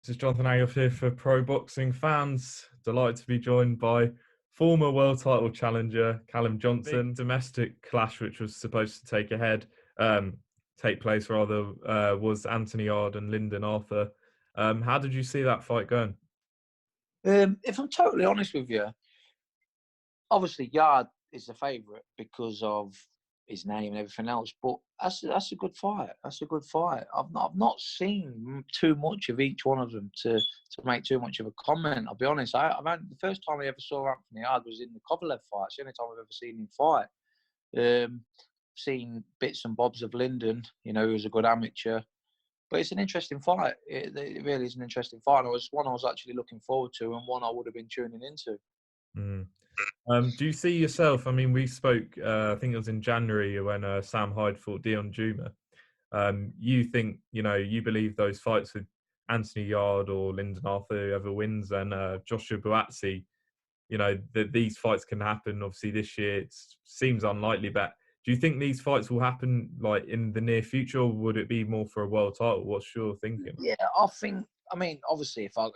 This is Jonathan Ayoff here for Pro Boxing Fans. Delighted to be joined by former world title challenger Callum Johnson. Domestic clash, which was supposed to take place rather, was Anthony Yarde and Lyndon Arthur. How did you see that fight going? If I'm totally honest with you, obviously Yarde is the favourite because of his name and everything else. But that's a good fight. That's a good fight. I've not seen too much of each one of them to make too much of a comment. I'll be honest. The first time I ever saw Anthony Yarde was in the Kovalev fight. It's the only time I've ever seen him fight. Seen bits and bobs of Lyndon. You know, he was a good amateur. But it's an interesting fight. It really is an interesting fight. It was one I was actually looking forward to and one I would have been tuning into. Do you see yourself? I mean, we spoke, I think it was in January when Sam Hyde fought Dion Juma. You think, you believe those fights with Anthony Yarde or Lyndon Arthur, whoever wins, and Joshua Buatsi, that these fights can happen. Obviously, this year it seems unlikely, but do you think these fights will happen like in the near future, or would it be more for a world title? What's your thinking? Yeah, I mean, obviously, if I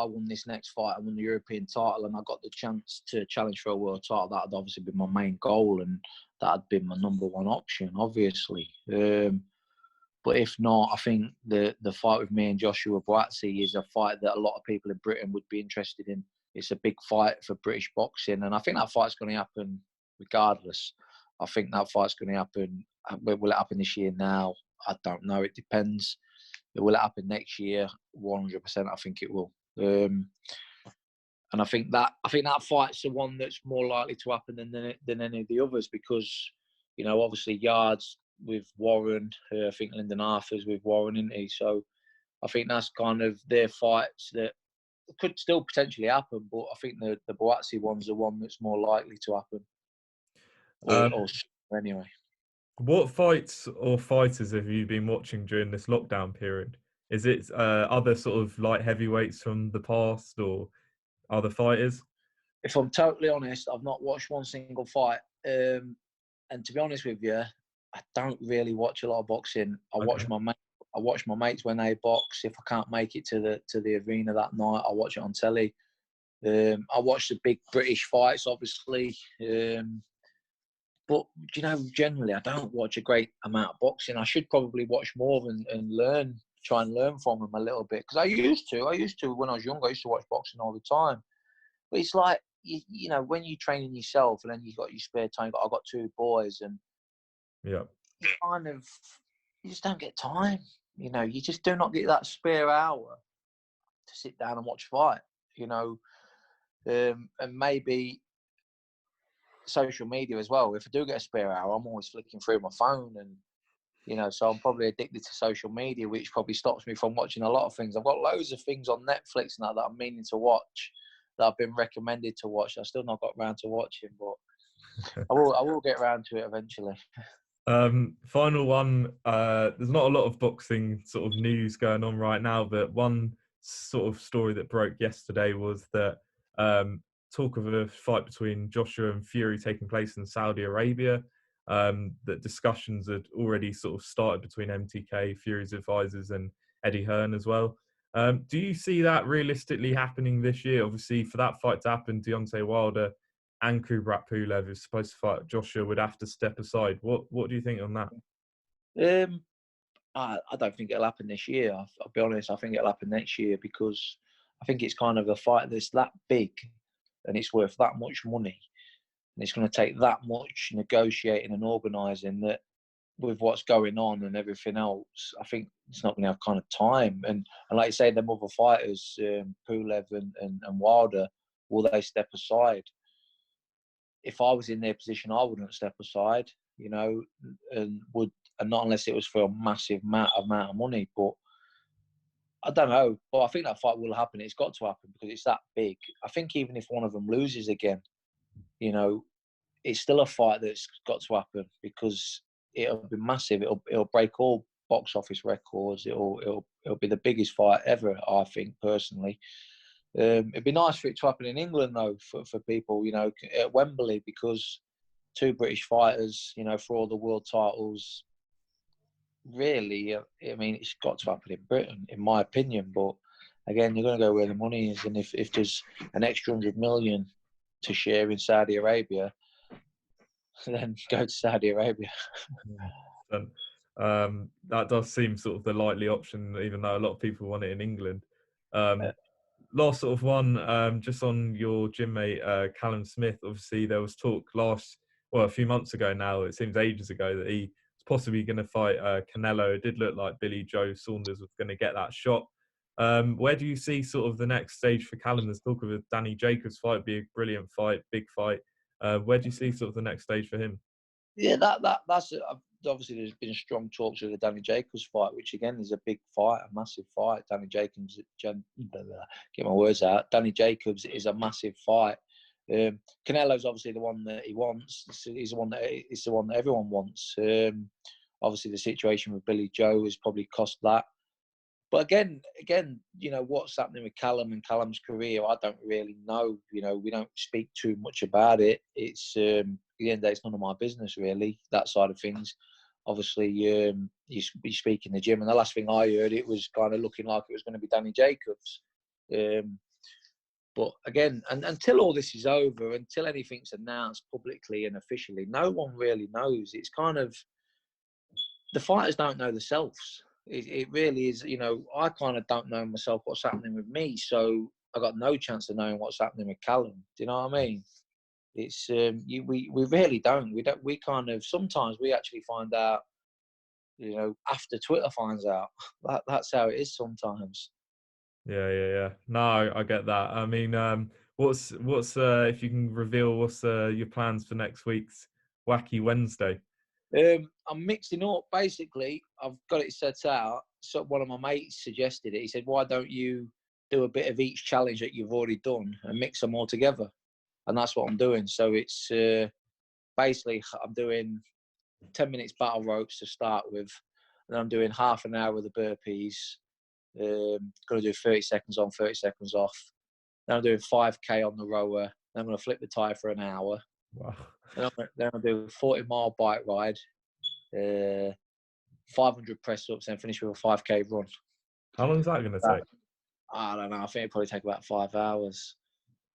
won this next fight, I won the European title, and I got the chance to challenge for a world title, that'd obviously be my main goal, and that'd be my number one option, obviously. But if not, I think the fight with me and Joshua Buatsi is a fight that a lot of people in Britain would be interested in. It's a big fight for British boxing, and I think that fight's going to happen regardless. I think that fight's going to happen. Will it happen this year now? I don't know. It depends. Will it happen next year? 100%. I think it will. And I think that fight's the one that's more likely to happen than any of the others because, obviously Yarde's with Warren. I think Lyndon Arthur's with Warren, isn't he? So I think that's kind of their fights that could still potentially happen, but I think the Buatsi one's the one that's more likely to happen. Or anyway. What fights or fighters have you been watching during this lockdown period? Is it other sort of light heavyweights from the past or other fighters? If I'm totally honest, I've not watched one single fight. And to be honest with you, I don't really watch a lot of boxing. I watch my mates when they box. If I can't make it to the arena that night, I watch it on telly. I watch the big British fights, obviously. But, generally, I don't watch a great amount of boxing. I should probably watch more and try and learn from them a little bit. Because I used to, when I was younger, I used to watch boxing all the time. But it's like, when you're training yourself and then you've got your spare time, I've got two boys and yeah, you just don't get time. You just do not get that spare hour to sit down and watch a fight, and maybe social media as well. If I do get a spare hour, I'm always flicking through my phone and, so I'm probably addicted to social media, which probably stops me from watching a lot of things. I've got loads of things on Netflix now that I'm meaning to watch that I've been recommended to watch. I've still not got around to watching, but I will get around to it eventually. Final one. There's not a lot of boxing sort of news going on right now, but one sort of story that broke yesterday was that talk of a fight between Joshua and Fury taking place in Saudi Arabia. That discussions had already sort of started between MTK, Fury's advisors, and Eddie Hearn as well. Do you see that realistically happening this year? Obviously, for that fight to happen, Deontay Wilder and Kubrat Pulev is supposed to fight Joshua would have to step aside. What do you think on that? I don't think it'll happen this year. I'll be honest. I think it'll happen next year because I think it's kind of a fight that's that big and it's worth that much money. And it's going to take that much negotiating and organising that with what's going on and everything else, I think it's not going to have kind of time. And like you say, them other fighters, Pulev and Wilder, will they step aside? If I was in their position, I wouldn't step aside, and not unless it was for a massive amount of money. But I don't know. But I think that fight will happen. It's got to happen because it's that big. I think even if one of them loses again, it's still a fight that's got to happen because it'll be massive. It'll break all box office records. It'll be the biggest fight ever, I think, personally. It'd be nice for it to happen in England, though, for people, at Wembley, because two British fighters, for all the world titles, really, I mean, it's got to happen in Britain, in my opinion. But again, you're going to go where the money is. And if there's an extra 100 million to share in Saudi Arabia, then go to Saudi Arabia. And, that does seem sort of the likely option, even though a lot of people want it in England. Last sort of one, just on your gym mate, Callum Smith. Obviously, there was talk a few months ago now, it seems ages ago, that he was possibly going to fight Canelo. It did look like Billy Joe Saunders was going to get that shot. Where do you see sort of the next stage for Callum? There's talk of a Danny Jacobs fight, be a brilliant fight, big fight. Where do you see sort of the next stage for him? Yeah, that's obviously there's been strong talks of the Danny Jacobs fight, which again is a big fight, a massive fight. Danny Jacobs, get my words out. Danny Jacobs is a massive fight. Canelo's obviously the one that he wants. It's the one that everyone wants. Obviously, the situation with Billy Joe has probably cost that. But again, you know, what's happening with Callum and Callum's career, I don't really know. You know, we don't speak too much about it. It's at the end of the day, it's none of my business really, that side of things. Obviously, you speak in the gym, and the last thing I heard, it was kind of looking like it was going to be Danny Jacobs. But again, and until all this is over, until anything's announced publicly and officially, no one really knows. It's kind of, the fighters don't know themselves. It really is, you know, I kind of don't know myself what's happening with me, so I got no chance of knowing what's happening with Callum. Do you know what I mean? It's we really don't. We kind of, sometimes we actually find out, you know, after Twitter finds out. That's how it is sometimes. Yeah. No, I get that. I mean, what's if you can reveal what's your plans for next week's Wacky Wednesday? I'm mixing up. Basically, I've got it set out. So one of my mates suggested it. He said, "Why don't you do a bit of each challenge that you've already done and mix them all together?" And that's what I'm doing. So it's basically, I'm doing 10 minutes battle ropes to start with, and I'm doing half an hour of the burpees. Going to do 30 seconds on, 30 seconds off. Then I'm doing 5K on the rower. Then I'm going to flip the tyre for an hour. Wow. Then I'm going to do a 40-mile bike ride. 500 press ups, and finish with a 5K run. How long is that going to take? I don't know. I think it'll probably take about 5 hours.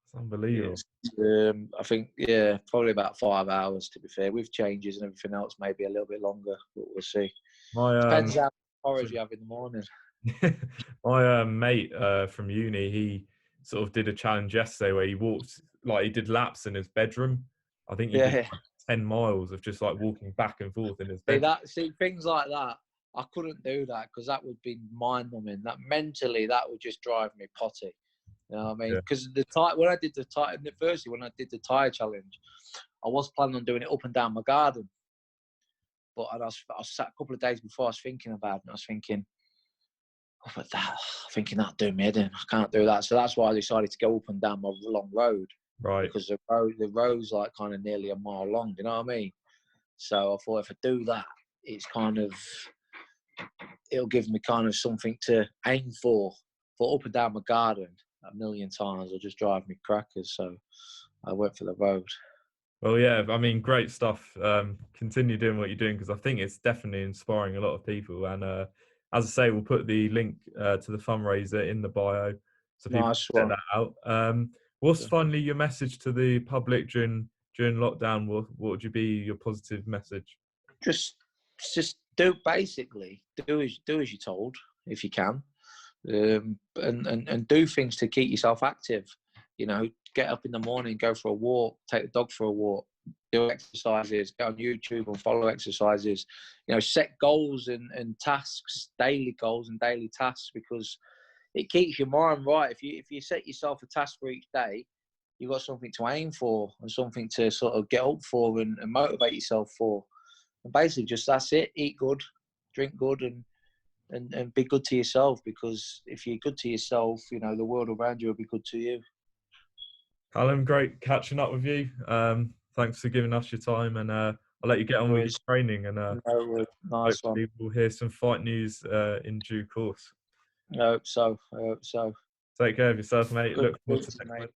It's unbelievable. Yes. I think, yeah, probably about 5 hours, to be fair. With changes and everything else, maybe a little bit longer, but we'll see. Depends how much porridge you have in the morning. My mate from uni, he sort of did a challenge yesterday where he walked, like he did laps in his bedroom. I think he did like 10 miles of just like walking back and forth in his bedroom. See, things like that, I couldn't do that because that would be mind-numbing. That mentally, that would just drive me potty. You know what I mean? Because when I did the tire challenge, I was planning on doing it up and down my garden. But I was sat a couple of days before, I was thinking about it, and I was thinking, that'd do me head in. I can't do that. So that's why I decided to go up and down my long road. Right. Because the road's like kind of nearly a mile long. You know what I mean? So I thought if I do that, it's kind of, it'll give me kind of something to aim for up and down my garden a million times. It'll just drive me crackers. So I went for the road. Well, yeah, I mean, great stuff. Continue doing what you're doing because I think it's definitely inspiring a lot of people. And as I say, we'll put the link to the fundraiser in the bio so people can check that out. What's finally your message to the public during lockdown? What would you be your positive message? Just do as you're told if you can, and do things to keep yourself active. You know, get up in the morning, go for a walk, take the dog for a walk, do exercises, go on YouTube and follow exercises. You know, set goals and tasks, daily goals and daily tasks, because it keeps your mind right. If you set yourself a task for each day, you've got something to aim for and something to sort of get up for and motivate yourself for. And basically, just that's it. Eat good, drink good, and be good to yourself. Because if you're good to yourself, you know, the world around you will be good to you. Callum, great catching up with you. Thanks for giving us your time, and I'll let you get on with your training. And nice hopefully we'll hear some fight news in due course. I hope so. Take care of yourself, mate. Good Look forward to next week.